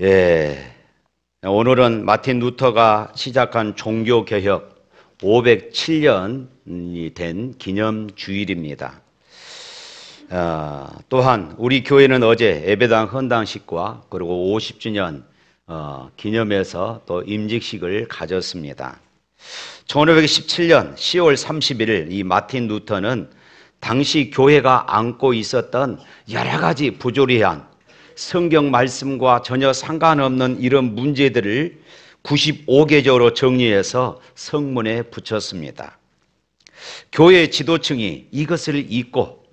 예, 오늘은 마틴 루터가 시작한 종교개혁 507년이 된 기념주일입니다. 또한 우리 교회는 어제 예배당 헌당식과 그리고 50주년 기념해서 또 임직식을 가졌습니다. 1517년 10월 31일 이 마틴 루터는 당시 교회가 안고 있었던 여러 가지 부조리한 성경 말씀과 전혀 상관없는 이런 문제들을 95개조로 정리해서 성문에 붙였습니다. 교회 지도층이 이것을 읽고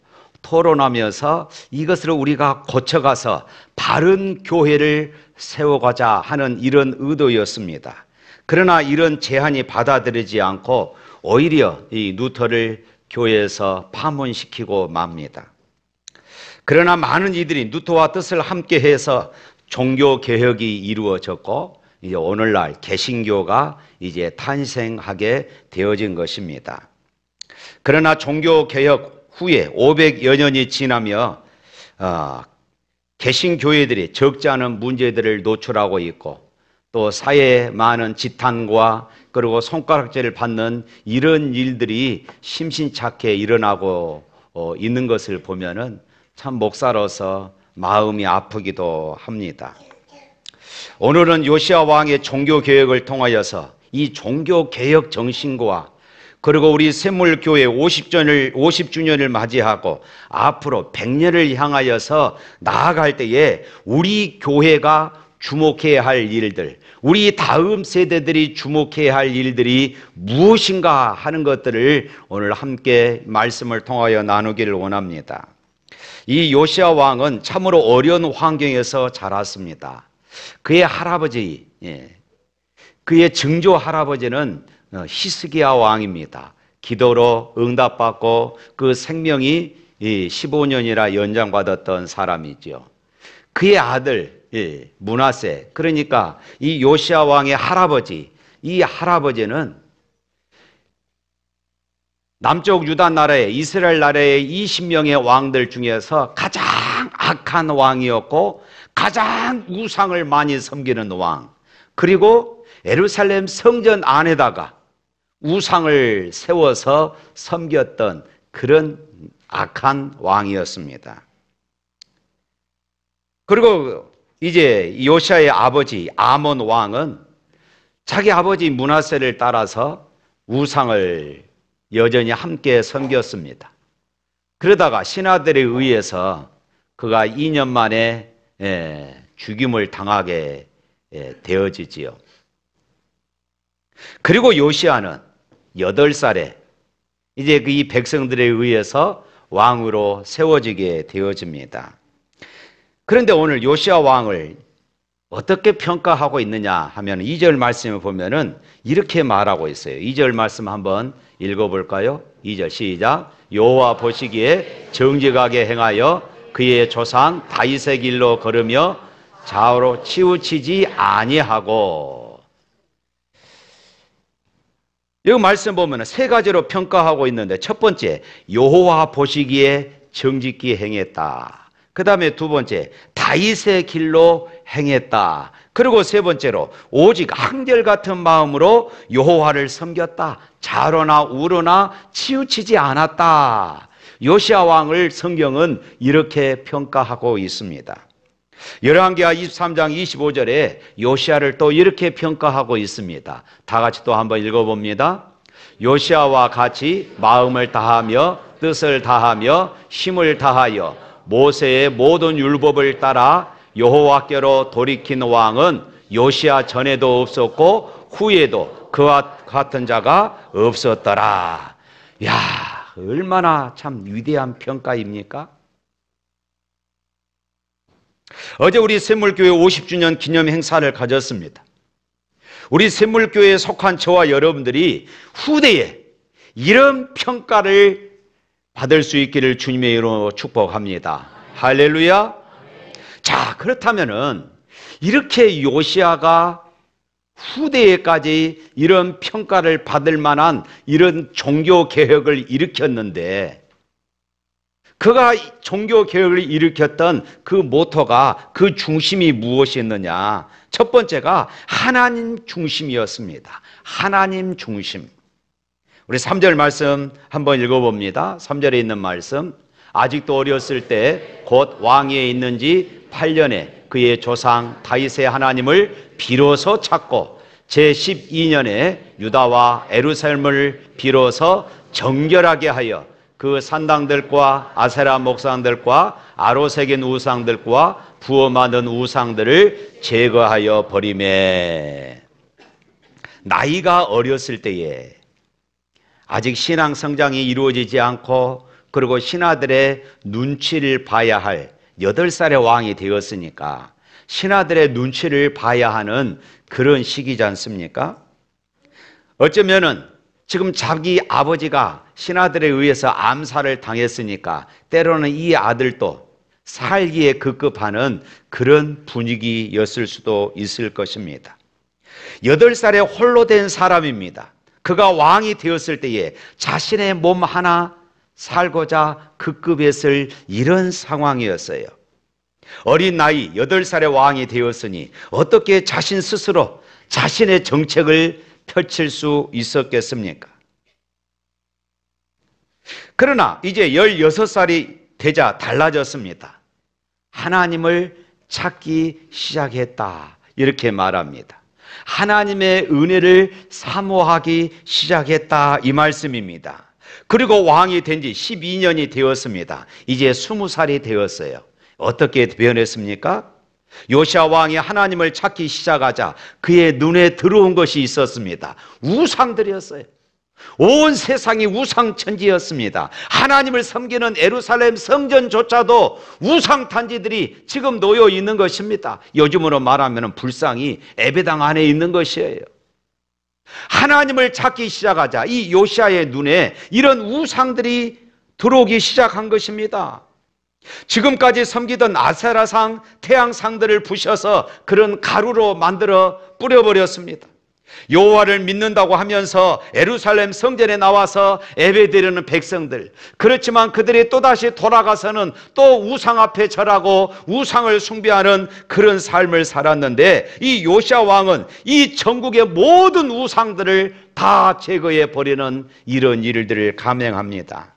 토론하면서 이것을 우리가 고쳐가서 바른 교회를 세워가자 하는 이런 의도였습니다. 그러나 이런 제안이 받아들이지 않고 오히려 이 루터를 교회에서 파문시키고 맙니다. 그러나 많은 이들이 루터와 뜻을 함께해서 종교개혁이 이루어졌고 이제 오늘날 개신교가 이제 탄생하게 되어진 것입니다. 그러나 종교개혁 후에 500여 년이 지나며 개신교회들이 적지 않은 문제들을 노출하고 있고 또 사회에 많은 지탄과 그리고 손가락질을 받는 이런 일들이 심심찮게 일어나고 있는 것을 보면은 참 목사로서 마음이 아프기도 합니다. 오늘은 요시야 왕의 종교개혁을 통하여서 이 종교개혁 정신과 그리고 우리 샘물교회 50주년을 맞이하고 앞으로 100년을 향하여서 나아갈 때에 우리 교회가 주목해야 할 일들, 우리 다음 세대들이 주목해야 할 일들이 무엇인가 하는 것들을 오늘 함께 말씀을 통하여 나누기를 원합니다. 이 요시야 왕은 참으로 어려운 환경에서 자랐습니다. 그의 할아버지, 그의 증조 할아버지는 히스기야 왕입니다. 기도로 응답받고 그 생명이 15년이나 연장받았던 사람이죠. 그의 아들 므낫세, 그러니까 이 요시야 왕의 할아버지, 이 할아버지는 남쪽 유다 나라의 이스라엘 나라의 20명의 왕들 중에서 가장 악한 왕이었고 가장 우상을 많이 섬기는 왕, 그리고 예루살렘 성전 안에다가 우상을 세워서 섬겼던 그런 악한 왕이었습니다. 그리고 이제 요시야의 아버지 아몬 왕은 자기 아버지 므낫세를 따라서 우상을 여전히 함께 섬겼습니다. 그러다가 신하들에 의해서 그가 2년 만에 죽임을 당하게 되어지지요. 그리고 요시야는 8살에 이제 이 백성들에 의해서 왕으로 세워지게 되어집니다. 그런데 오늘 요시야 왕을 어떻게 평가하고 있느냐 하면 2절 말씀을 보면은 이렇게 말하고 있어요. 2절 말씀 한번 읽어볼까요? 2절 시작. 여호와 보시기에 정직하게 행하여 그의 조상 다윗의 길로 걸으며 좌우로 치우치지 아니하고. 여기 말씀 보면 세 가지로 평가하고 있는데 첫 번째, 여호와 보시기에 정직히 행했다. 그 다음에 두 번째, 다윗의 길로 행했다. 그리고 세 번째로 오직 한결같은 마음으로 여호와를 섬겼다. 좌로나 우로나 치우치지 않았다. 요시야 왕을 성경은 이렇게 평가하고 있습니다. 열왕기하 23장 25절에 요시야를 또 이렇게 평가하고 있습니다. 다 같이 또 한번 읽어봅니다. 요시야와 같이 마음을 다하며 뜻을 다하며 힘을 다하여 모세의 모든 율법을 따라 여호와께로 돌이킨 왕은 요시야 전에도 없었고 후에도 그와 같은 자가 없었더라. 야, 얼마나 참 위대한 평가입니까? 어제 우리 샘물교회 50주년 기념 행사를 가졌습니다. 우리 샘물교회에 속한 저와 여러분들이 후대에 이런 평가를 받을 수 있기를 주님의 이름으로 축복합니다. 할렐루야. 자, 그렇다면은 이렇게 요시야가 후대에까지 이런 평가를 받을 만한 이런 종교 개혁을 일으켰는데 그가 종교 개혁을 일으켰던 그 모토가, 그 중심이 무엇이었느냐? 첫 번째가 하나님 중심이었습니다. 하나님 중심. 우리 3절 말씀 한번 읽어봅니다. 3절에 있는 말씀. 아직도 어렸을 때 곧 왕위에 있는 지 8년에 그의 조상 다윗의 하나님을 비로소 찾고 제12년에 유다와 예루살렘을 비로소 정결하게 하여 그 산당들과 아세라 목상들과 아로새긴 우상들과 부어 만든 우상들을 제거하여 버리매. 나이가 어렸을 때에 아직 신앙 성장이 이루어지지 않고, 그리고 신하들의 눈치를 봐야 할 8살의 왕이 되었으니까 신하들의 눈치를 봐야 하는 그런 시기지 않습니까? 어쩌면은 지금 자기 아버지가 신하들에 의해서 암살을 당했으니까 때로는 이 아들도 살기에 급급하는 그런 분위기였을 수도 있을 것입니다. 8살에 홀로 된 사람입니다. 그가 왕이 되었을 때에 자신의 몸 하나 살고자 급급했을 이런 상황이었어요. 어린 나이 8살의 왕이 되었으니 어떻게 자신 스스로 자신의 정책을 펼칠 수 있었겠습니까? 그러나 이제 16살이 되자 달라졌습니다. 하나님을 찾기 시작했다, 이렇게 말합니다. 하나님의 은혜를 사모하기 시작했다, 이 말씀입니다. 그리고 왕이 된 지 12년이 되었습니다. 이제 20살이 되었어요. 어떻게 변했습니까? 요시야 왕이 하나님을 찾기 시작하자 그의 눈에 들어온 것이 있었습니다. 우상들이었어요. 온 세상이 우상천지였습니다. 하나님을 섬기는 예루살렘 성전조차도 우상단지들이 지금 놓여 있는 것입니다. 요즘으로 말하면 불상이 예배당 안에 있는 것이에요. 하나님을 찾기 시작하자 이 요시야의 눈에 이런 우상들이 들어오기 시작한 것입니다. 지금까지 섬기던 아세라상, 태양상들을 부셔서 그런 가루로 만들어 뿌려버렸습니다. 여호와를 믿는다고 하면서 예루살렘 성전에 나와서 예배드리는 백성들, 그렇지만 그들이 또다시 돌아가서는 또 우상 앞에 절하고 우상을 숭배하는 그런 삶을 살았는데, 이 요시야 왕은 이 전국의 모든 우상들을 다 제거해 버리는 이런 일들을 감행합니다.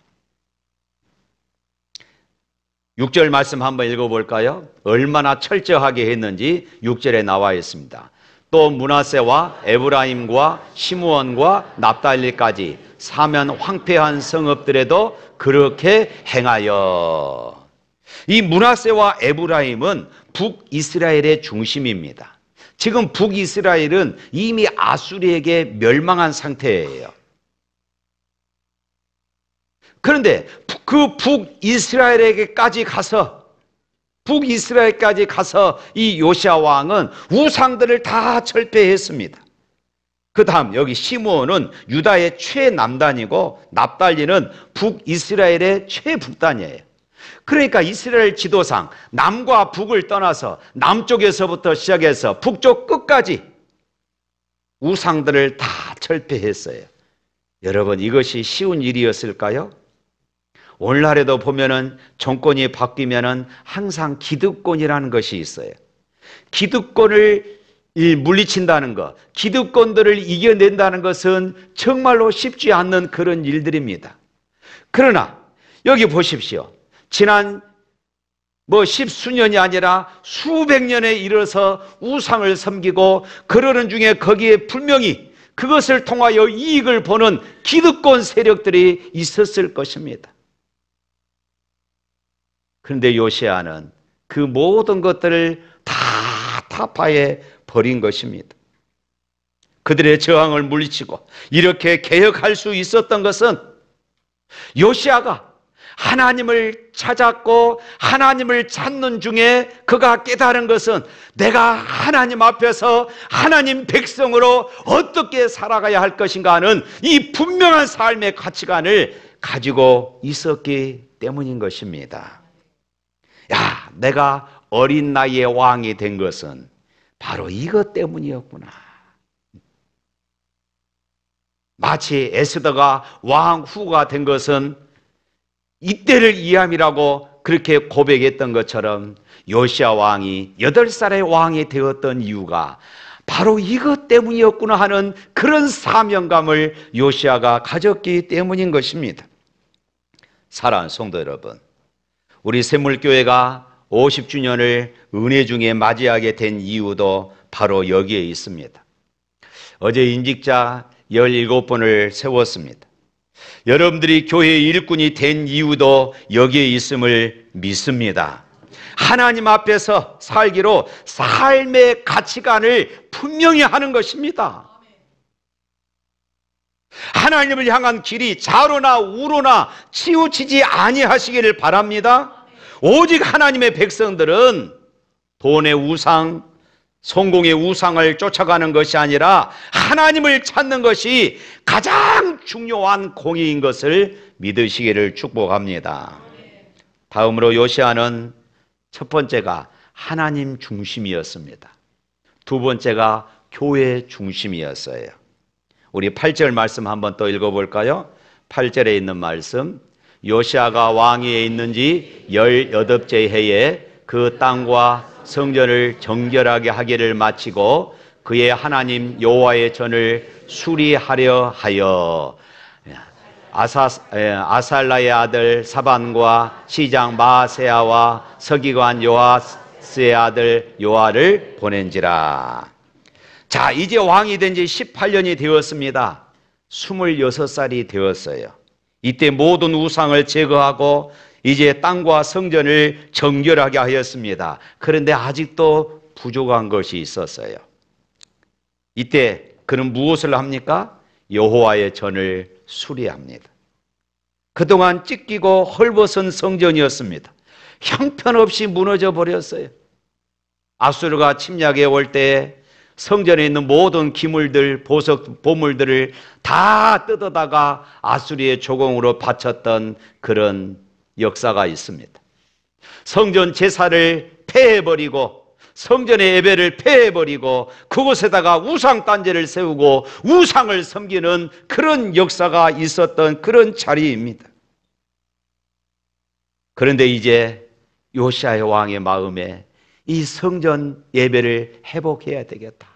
6절 말씀 한번 읽어볼까요? 얼마나 철저하게 했는지 6절에 나와 있습니다. 또 므낫세와 에브라임과 시므온과 납달리까지 사면 황폐한 성읍들에도 그렇게 행하여. 이 므낫세와 에브라임은 북이스라엘의 중심입니다. 지금 북이스라엘은 이미 아수리에게 멸망한 상태예요. 그런데 그 북이스라엘에게까지 가서 이 요시야 왕은 우상들을 다 철폐했습니다. 그 다음 여기 시므온은 유다의 최남단이고 납달리는 북이스라엘의 최북단이에요. 그러니까 이스라엘 지도상 남과 북을 떠나서 남쪽에서부터 시작해서 북쪽 끝까지 우상들을 다 철폐했어요. 여러분, 이것이 쉬운 일이었을까요? 오늘날에도 보면은 정권이 바뀌면은 항상 기득권이라는 것이 있어요. 기득권을 물리친다는 것, 기득권들을 이겨낸다는 것은 정말로 쉽지 않는 그런 일들입니다. 그러나 여기 보십시오. 지난 십수년이 아니라 수백 년에 이르러서 우상을 섬기고 그러는 중에 거기에 분명히 그것을 통하여 이익을 보는 기득권 세력들이 있었을 것입니다. 그런데 요시야는 그 모든 것들을 다 타파해 버린 것입니다. 그들의 저항을 물리치고 이렇게 개혁할 수 있었던 것은 요시야가 하나님을 찾았고, 하나님을 찾는 중에 그가 깨달은 것은 내가 하나님 앞에서 하나님 백성으로 어떻게 살아가야 할 것인가 하는 이 분명한 삶의 가치관을 가지고 있었기 때문인 것입니다. 야, 내가 어린 나이에 왕이 된 것은 바로 이것 때문이었구나. 마치 에스더가 왕 후가 된 것은 이때를 이함이라고 그렇게 고백했던 것처럼 요시야 왕이 8살의 왕이 되었던 이유가 바로 이것 때문이었구나 하는 그런 사명감을 요시야가 가졌기 때문인 것입니다. 사랑하는 성도 여러분, 우리 샘물교회가 50주년을 은혜 중에 맞이하게 된 이유도 바로 여기에 있습니다. 어제 인직자 17번을 세웠습니다. 여러분들이 교회의 일꾼이 된 이유도 여기에 있음을 믿습니다. 하나님 앞에서 살기로 삶의 가치관을 분명히 하는 것입니다. 하나님을 향한 길이 좌로나 우로나 치우치지 아니하시기를 바랍니다. 오직 하나님의 백성들은 돈의 우상, 성공의 우상을 쫓아가는 것이 아니라 하나님을 찾는 것이 가장 중요한 공의인 것을 믿으시기를 축복합니다. 다음으로 요시야는 첫 번째가 하나님 중심이었습니다. 두 번째가 교회 중심이었어요. 우리 8절 말씀 한번 또 읽어볼까요? 8절에 있는 말씀, 요시야가 왕위에 있는지 18째 해에 그 땅과 성전을 정결하게 하기를 마치고 그의 하나님 여호와의 전을 수리하려 하여 아살라의 아들 사반과 시장 마세야와 서기관 요아스의 아들 요아를 보낸지라. 자, 이제 왕이 된 지 18년이 되었습니다. 26살이 되었어요. 이때 모든 우상을 제거하고 이제 땅과 성전을 정결하게 하였습니다. 그런데 아직도 부족한 것이 있었어요. 이때 그는 무엇을 합니까? 여호와의 전을 수리합니다. 그동안 찢기고 헐벗은 성전이었습니다. 형편없이 무너져 버렸어요. 아수르가 침략해 올 때 성전에 있는 모든 기물들, 보석, 보물들을 다 뜯어다가 아수리의 조공으로 바쳤던 그런 역사가 있습니다. 성전 제사를 폐해버리고 성전의 예배를 폐해버리고 그곳에다가 우상단지를 세우고 우상을 섬기는 그런 역사가 있었던 그런 자리입니다. 그런데 이제 요시야 왕의 마음에 이 성전 예배를 회복해야 되겠다,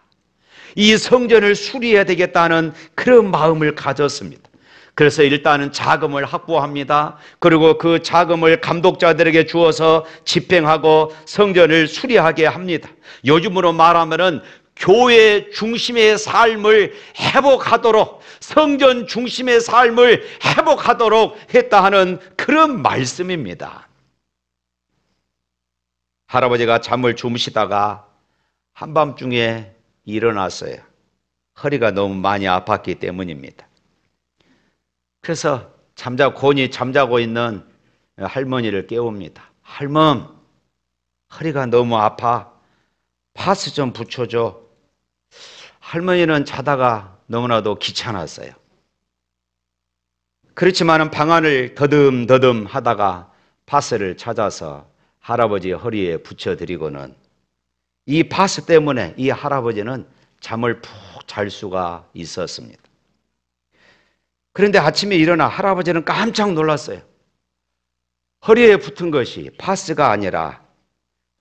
이 성전을 수리해야 되겠다는 그런 마음을 가졌습니다. 그래서 일단은 자금을 확보합니다. 그리고 그 자금을 감독자들에게 주어서 집행하고 성전을 수리하게 합니다. 요즘으로 말하면은 교회 중심의 삶을 회복하도록, 성전 중심의 삶을 회복하도록 했다 하는 그런 말씀입니다. 할아버지가 잠을 주무시다가 한밤중에 일어났어요. 허리가 너무 많이 아팠기 때문입니다. 그래서 곤히 잠자고 있는 할머니를 깨웁니다. 할멈, 허리가 너무 아파. 파스 좀 붙여줘. 할머니는 자다가 너무나도 귀찮았어요. 그렇지만 방안을 더듬더듬 하다가 파스를 찾아서 할아버지 허리에 붙여드리고는 이 파스 때문에 이 할아버지는 잠을 푹 잘 수가 있었습니다. 그런데 아침에 일어나 할아버지는 깜짝 놀랐어요. 허리에 붙은 것이 파스가 아니라,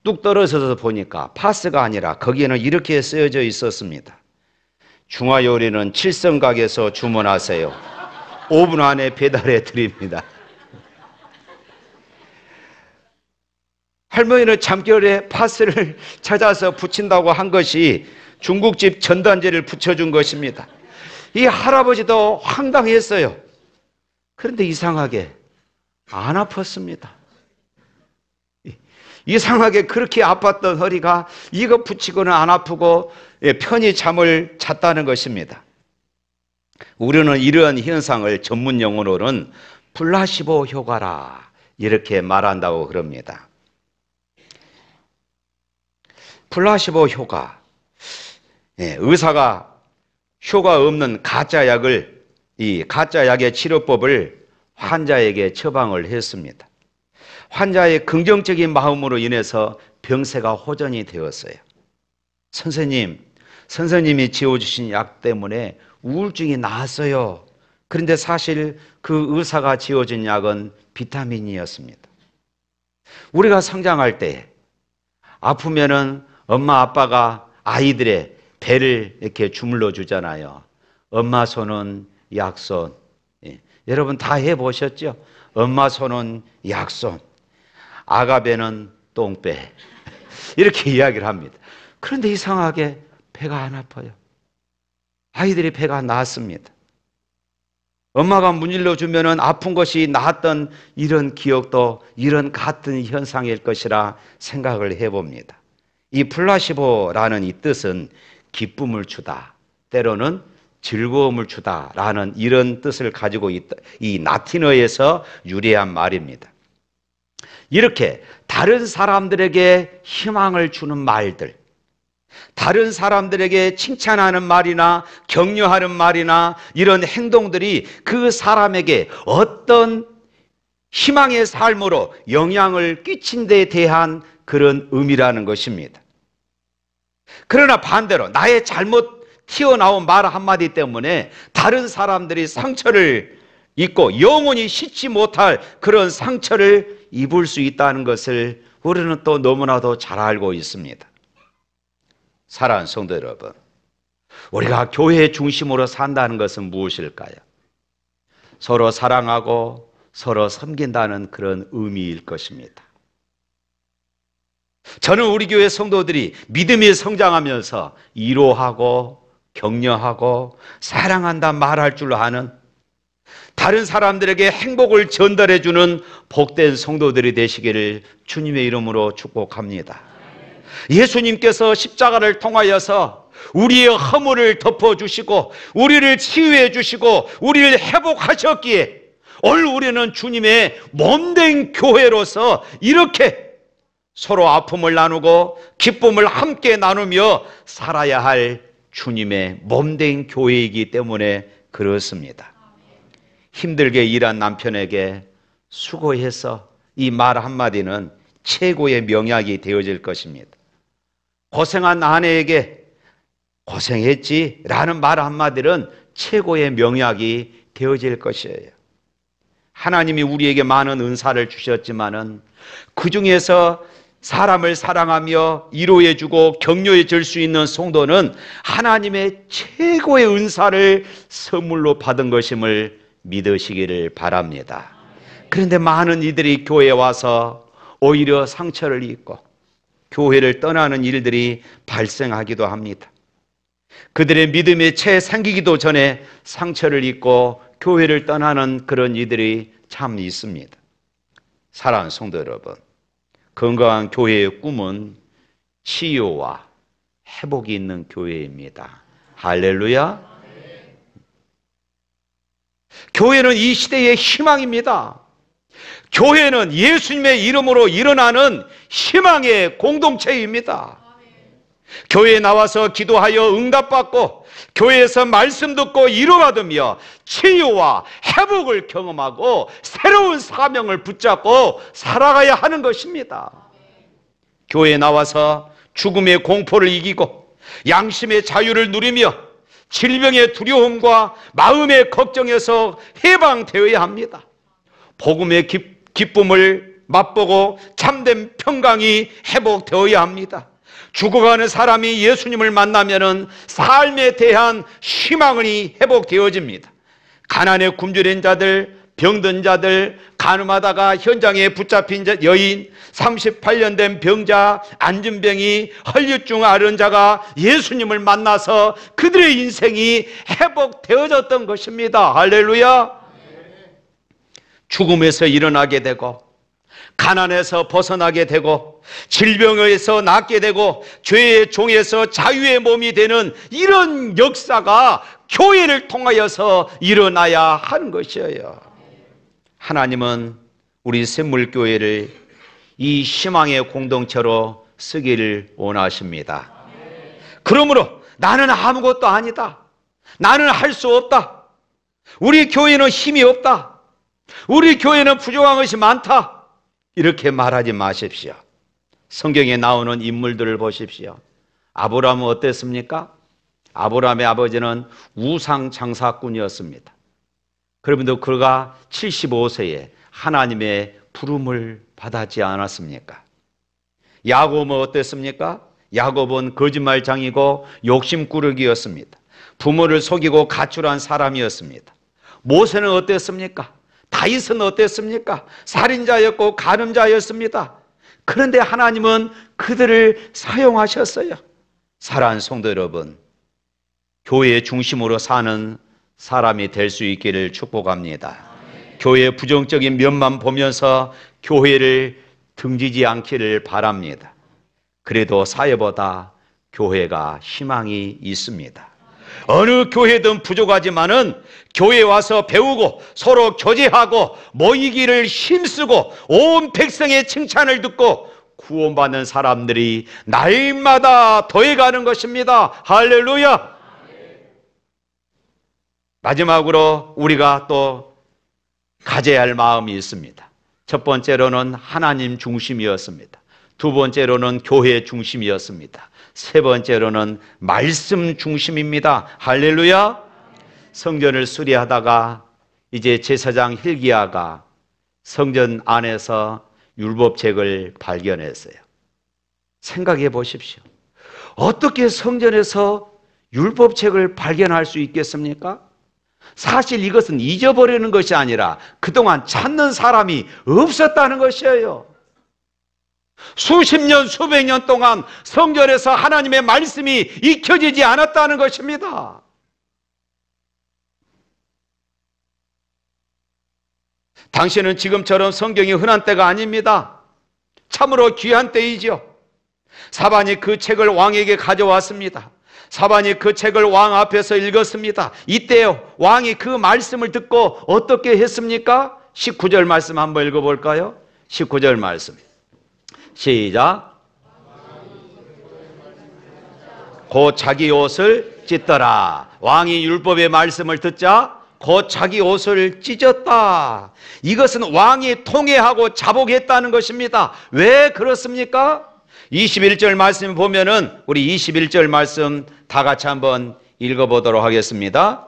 뚝 떨어져서 보니까 파스가 아니라 거기에는 이렇게 쓰여져 있었습니다. 중화요리는 7성각에서 주문하세요. 5분 안에 배달해 드립니다. 할머니는 잠결에 파스를 찾아서 붙인다고 한 것이 중국집 전단지를 붙여준 것입니다. 이 할아버지도 황당했어요. 그런데 이상하게 안 아팠습니다. 이상하게 그렇게 아팠던 허리가 이거 붙이고는 안 아프고 편히 잠을 잤다는 것입니다. 우리는 이러한 현상을 전문 용어로는 플라시보 효과라 이렇게 말한다고 그럽니다. 플라시보 효과, 의사가 효과 없는 가짜 약을, 이 가짜 약의 치료법을 환자에게 처방을 했습니다. 환자의 긍정적인 마음으로 인해서 병세가 호전이 되었어요. 선생님이 지어주신 약 때문에 우울증이 나았어요. 그런데 사실 그 의사가 지어준 약은 비타민이었습니다. 우리가 성장할 때 아프면은 엄마 아빠가 아이들의 배를 이렇게 주물러 주잖아요. 엄마 손은 약손. 예. 여러분 다 해보셨죠? 엄마 손은 약손, 아가배는 똥배. 이렇게 이야기를 합니다. 그런데 이상하게 배가 안 아파요. 아이들이 배가 나았습니다. 엄마가 문질러 주면은 아픈 것이 나았던 이런 기억도 이런 같은 현상일 것이라 생각을 해봅니다. 이 플라시보라는 이 뜻은 기쁨을 주다, 때로는 즐거움을 주다라는 이런 뜻을 가지고 있다. 이 라틴어에서 유래한 말입니다. 이렇게 다른 사람들에게 희망을 주는 말들, 다른 사람들에게 칭찬하는 말이나 격려하는 말이나 이런 행동들이 그 사람에게 어떤 희망의 삶으로 영향을 끼친 데 대한 그런 의미라는 것입니다. 그러나 반대로 나의 잘못 튀어나온 말 한마디 때문에 다른 사람들이 상처를 입고 영원히 씻지 못할 그런 상처를 입을 수 있다는 것을 우리는 또 너무나도 잘 알고 있습니다. 사랑하는 성도 여러분, 우리가 교회 중심으로 산다는 것은 무엇일까요? 서로 사랑하고 서로 섬긴다는 그런 의미일 것입니다. 저는 우리 교회 성도들이 믿음이 성장하면서 위로하고 격려하고 사랑한다 말할 줄 아는, 다른 사람들에게 행복을 전달해 주는 복된 성도들이 되시기를 주님의 이름으로 축복합니다. 예수님께서 십자가를 통하여서 우리의 허물을 덮어주시고 우리를 치유해 주시고 우리를 회복하셨기에 오늘 우리는 주님의 몸된 교회로서 이렇게 서로 아픔을 나누고 기쁨을 함께 나누며 살아야 할 주님의 몸된 교회이기 때문에 그렇습니다. 힘들게 일한 남편에게 수고해서 이 말 한마디는 최고의 명약이 되어질 것입니다. 고생한 아내에게 고생했지 라는 말 한마디는 최고의 명약이 되어질 것이에요. 하나님이 우리에게 많은 은사를 주셨지만은 그 중에서 사람을 사랑하며 위로해주고 격려해 줄 수 있는 성도는 하나님의 최고의 은사를 선물로 받은 것임을 믿으시기를 바랍니다. 그런데 많은 이들이 교회에 와서 오히려 상처를 입고 교회를 떠나는 일들이 발생하기도 합니다. 그들의 믿음의 채 생기기도 전에 상처를 입고 교회를 떠나는 그런 이들이 참 있습니다. 사랑하는 성도 여러분, 건강한 교회의 꿈은 치유와 회복이 있는 교회입니다. 할렐루야. 교회는 이 시대의 희망입니다. 교회는 예수님의 이름으로 일어나는 희망의 공동체입니다. 교회에 나와서 기도하여 응답받고 교회에서 말씀 듣고 위로받으며 치유와 회복을 경험하고 새로운 사명을 붙잡고 살아가야 하는 것입니다. 교회에 나와서 죽음의 공포를 이기고 양심의 자유를 누리며 질병의 두려움과 마음의 걱정에서 해방되어야 합니다. 복음의 기쁨을 맛보고 참된 평강이 회복되어야 합니다. 죽어가는 사람이 예수님을 만나면은 삶에 대한 희망이 회복되어집니다. 가난에 굶주린 자들, 병든 자들, 간음하다가 현장에 붙잡힌 여인, 38년 된 병자, 안진병이, 헐리증 앓은 자가 예수님을 만나서 그들의 인생이 회복되어졌던 것입니다. 할렐루야. 죽음에서 일어나게 되고 가난에서 벗어나게 되고 질병에서 낫게 되고 죄의 종에서 자유의 몸이 되는 이런 역사가 교회를 통하여서 일어나야 하는 것이에요. 하나님은 우리 샘물교회를 이 희망의 공동체로 쓰기를 원하십니다. 그러므로 나는 아무것도 아니다, 나는 할 수 없다, 우리 교회는 힘이 없다, 우리 교회는 부족한 것이 많다, 이렇게 말하지 마십시오. 성경에 나오는 인물들을 보십시오. 아브라함은 어땠습니까? 아브라함의 아버지는 우상 장사꾼이었습니다. 그러면도 그가 75세에 하나님의 부름을 받았지 않았습니까? 야곱은 어땠습니까? 야곱은 거짓말장이고 욕심꾸러기였습니다. 부모를 속이고 가출한 사람이었습니다. 모세는 어땠습니까? 다윗은 어땠습니까? 살인자였고 간음자였습니다. 그런데 하나님은 그들을 사용하셨어요. 사랑하는 성도 여러분, 교회의 중심으로 사는 사람이 될 수 있기를 축복합니다. 교회의 부정적인 면만 보면서 교회를 등지지 않기를 바랍니다. 그래도 사회보다 교회가 희망이 있습니다. 어느 교회든 부족하지만은 교회에 와서 배우고 서로 교제하고 모이기를 힘쓰고 온 백성의 칭찬을 듣고 구원받는 사람들이 날마다 더해가는 것입니다. 할렐루야! 마지막으로 우리가 또 가져야 할 마음이 있습니다. 첫 번째로는 하나님 중심이었습니다. 두 번째로는 교회 중심이었습니다. 세 번째로는 말씀 중심입니다. 할렐루야! 성전을 수리하다가 이제 제사장 hil기야가 성전 안에서 율법책을 발견했어요. 생각해 보십시오. 어떻게 성전에서 율법책을 발견할 수 있겠습니까? 사실 이것은 잊어버리는 것이 아니라 그동안 찾는 사람이 없었다는 것이에요. 수십 년, 수백 년 동안 성전에서 하나님의 말씀이 익혀지지 않았다는 것입니다. 당시에는 지금처럼 성경이 흔한 때가 아닙니다. 참으로 귀한 때이죠. 사반이 그 책을 왕에게 가져왔습니다. 사반이 그 책을 왕 앞에서 읽었습니다. 이때요, 왕이 그 말씀을 듣고 어떻게 했습니까? 19절 말씀 한번 읽어볼까요? 19절 말씀 시작. 곧 자기 옷을 찢더라. 왕이 율법의 말씀을 듣자 곧 자기 옷을 찢었다. 이것은 왕이 통회하고 자복했다는 것입니다. 왜 그렇습니까? 21절 말씀 보면은 우리 21절 말씀 다 같이 한번 읽어보도록 하겠습니다.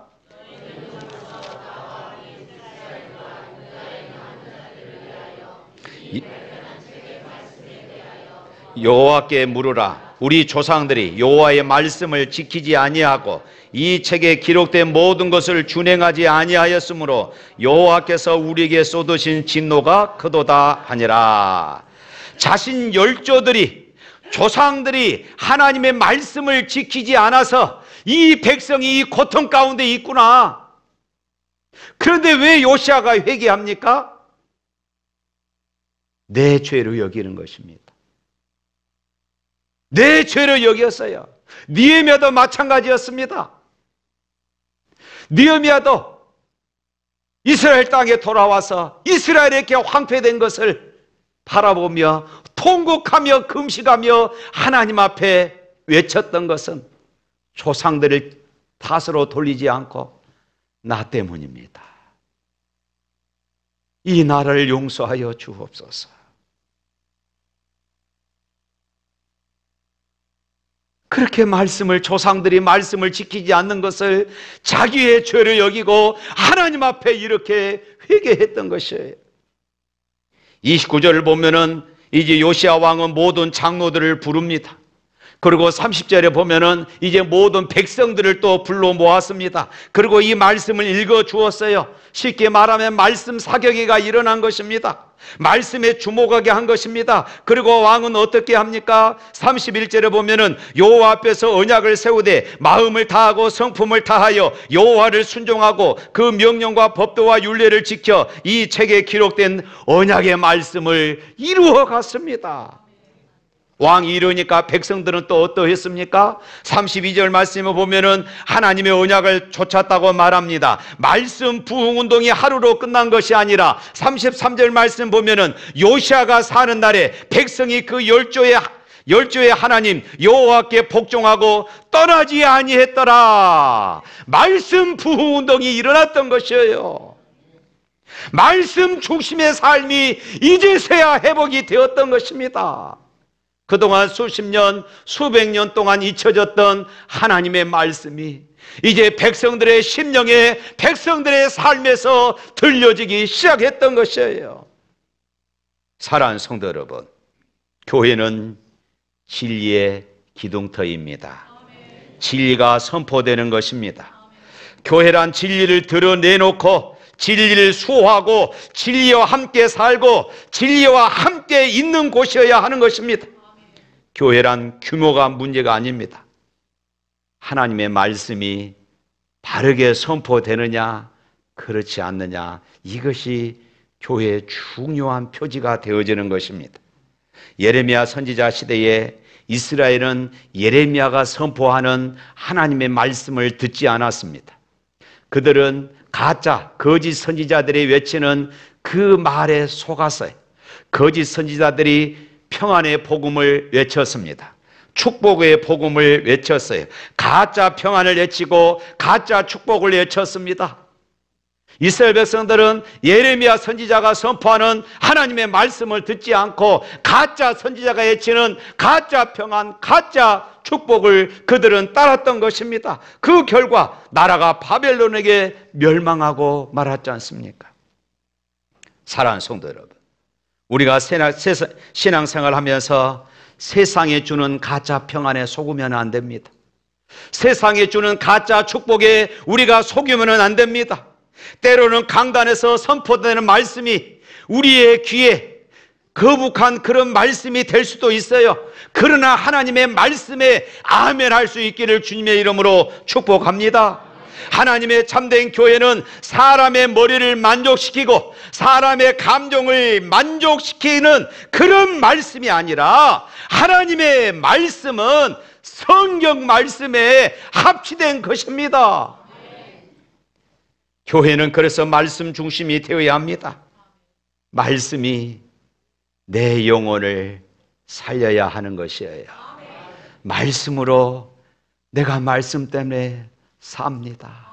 여호와께 물으라. 우리 조상들이 여호와의 말씀을 지키지 아니하고 이 책에 기록된 모든 것을 준행하지 아니하였으므로 여호와께서 우리에게 쏟으신 진노가 크도다 하니라. 자신 열조들이, 조상들이 하나님의 말씀을 지키지 않아서 이 백성이 이 고통 가운데 있구나. 그런데 왜 요시아가 회개합니까? 내 죄로 여기는 것입니다. 내 죄로 여겼어요. 느헤미야도 마찬가지였습니다. 느헤미야도 이스라엘 땅에 돌아와서 이스라엘이 이렇게 황폐된 것을 바라보며 통곡하며 금식하며 하나님 앞에 외쳤던 것은 조상들을 탓으로 돌리지 않고 나 때문입니다. 이 나라를 용서하여 주옵소서. 그렇게 조상들이 말씀을 지키지 않는 것을 자기의 죄로 여기고 하나님 앞에 이렇게 회개했던 것이에요. 29절을 보면은 이제 요시야 왕은 모든 장로들을 부릅니다. 그리고 30절에 보면은 이제 모든 백성들을 또 불러 모았습니다. 그리고 이 말씀을 읽어 주었어요. 쉽게 말하면 말씀 사격회가 일어난 것입니다. 말씀에 주목하게 한 것입니다. 그리고 왕은 어떻게 합니까? 31절에 보면은 여호와 앞에서 언약을 세우되 마음을 다하고 성품을 다하여 여호와를 순종하고 그 명령과 법도와 율례를 지켜 이 책에 기록된 언약의 말씀을 이루어 갔습니다. 왕이 이러니까 백성들은 또 어떠했습니까? 32절 말씀을 보면은 하나님의 언약을 쫓았다고 말합니다. 말씀 부흥운동이 하루로 끝난 것이 아니라 33절 말씀 보면은 요시아가 사는 날에 백성이 그 열조의 하나님 여호와께 복종하고 떠나지 아니했더라. 말씀 부흥운동이 일어났던 것이에요. 말씀 중심의 삶이 이제서야 회복이 되었던 것입니다. 그동안 수십 년, 수백 년 동안 잊혀졌던 하나님의 말씀이 이제 백성들의 심령에, 백성들의 삶에서 들려지기 시작했던 것이에요. 사랑하는 성도 여러분, 교회는 진리의 기둥터입니다. 진리가 선포되는 것입니다. 교회란 진리를 드러내놓고 진리를 수호하고 진리와 함께 살고 진리와 함께 있는 곳이어야 하는 것입니다. 교회란 규모가 문제가 아닙니다. 하나님의 말씀이 바르게 선포되느냐 그렇지 않느냐, 이것이 교회의 중요한 표지가 되어지는 것입니다. 예레미야 선지자 시대에 이스라엘은 예레미야가 선포하는 하나님의 말씀을 듣지 않았습니다. 그들은 가짜, 거짓 선지자들이 외치는 그 말에 속았어요. 거짓 선지자들이 평안의 복음을 외쳤습니다. 축복의 복음을 외쳤어요. 가짜 평안을 외치고 가짜 축복을 외쳤습니다. 이스라엘 백성들은 예레미야 선지자가 선포하는 하나님의 말씀을 듣지 않고 가짜 선지자가 외치는 가짜 평안, 가짜 축복을 그들은 따랐던 것입니다. 그 결과 나라가 바벨론에게 멸망하고 말았지 않습니까? 사랑하는 성도 여러분, 우리가 신앙생활 하면서 세상에 주는 가짜 평안에 속으면 안 됩니다. 세상에 주는 가짜 축복에 우리가 속이면 안 됩니다. 때로는 강단에서 선포되는 말씀이 우리의 귀에 거북한 그런 말씀이 될 수도 있어요. 그러나 하나님의 말씀에 아멘할 수 있기를 주님의 이름으로 축복합니다. 하나님의 참된 교회는 사람의 머리를 만족시키고 사람의 감정을 만족시키는 그런 말씀이 아니라 하나님의 말씀은 성경 말씀에 합치된 것입니다. 교회는 그래서 말씀 중심이 되어야 합니다. 말씀이 내 영혼을 살려야 하는 것이에요. 말씀으로 내가 말씀 때문에 삽니다.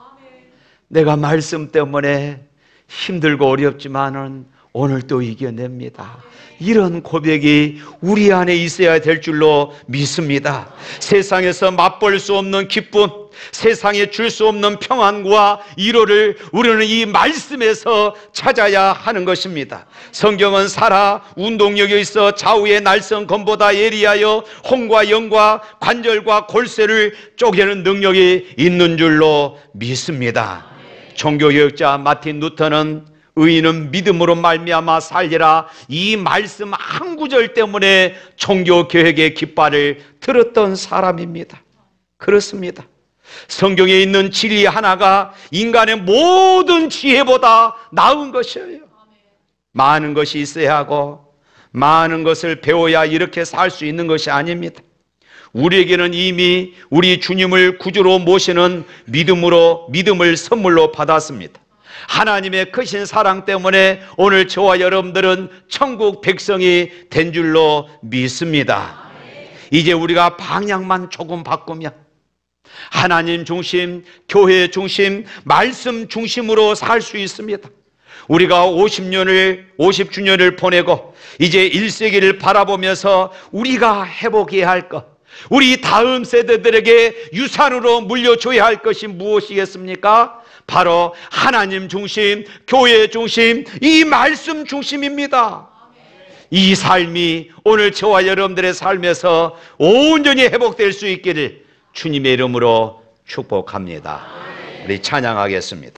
내가 말씀 때문에 힘들고 어렵지만은 오늘 또 이겨냅니다. 이런 고백이 우리 안에 있어야 될 줄로 믿습니다. 세상에서 맛볼 수 없는 기쁨, 세상에 줄 수 없는 평안과 위로를 우리는 이 말씀에서 찾아야 하는 것입니다. 성경은 살아 운동력이 있어 좌우의 날선 검보다 예리하여 혼과 영과 관절과 골쇠를 쪼개는 능력이 있는 줄로 믿습니다. 종교개혁자 마틴 루터는 의인은 믿음으로 말미암아 살리라, 이 말씀 한 구절 때문에 종교개혁의 깃발을 들었던 사람입니다. 그렇습니다. 성경에 있는 진리 하나가 인간의 모든 지혜보다 나은 것이에요. 많은 것이 있어야 하고 많은 것을 배워야 이렇게 살 수 있는 것이 아닙니다. 우리에게는 이미 우리 주님을 구주로 모시는 믿음을 선물로 받았습니다. 하나님의 크신 사랑 때문에 오늘 저와 여러분들은 천국 백성이 된 줄로 믿습니다. 이제 우리가 방향만 조금 바꾸면 하나님 중심, 교회 중심, 말씀 중심으로 살 수 있습니다. 우리가 50주년을 보내고 이제 1세기를 바라보면서 우리가 회복해야 할 것, 우리 다음 세대들에게 유산으로 물려줘야 할 것이 무엇이겠습니까? 바로 하나님 중심, 교회 중심, 이 말씀 중심입니다. 이 삶이 오늘 저와 여러분들의 삶에서 온전히 회복될 수 있기를 주님의 이름으로 축복합니다. 우리 찬양하겠습니다.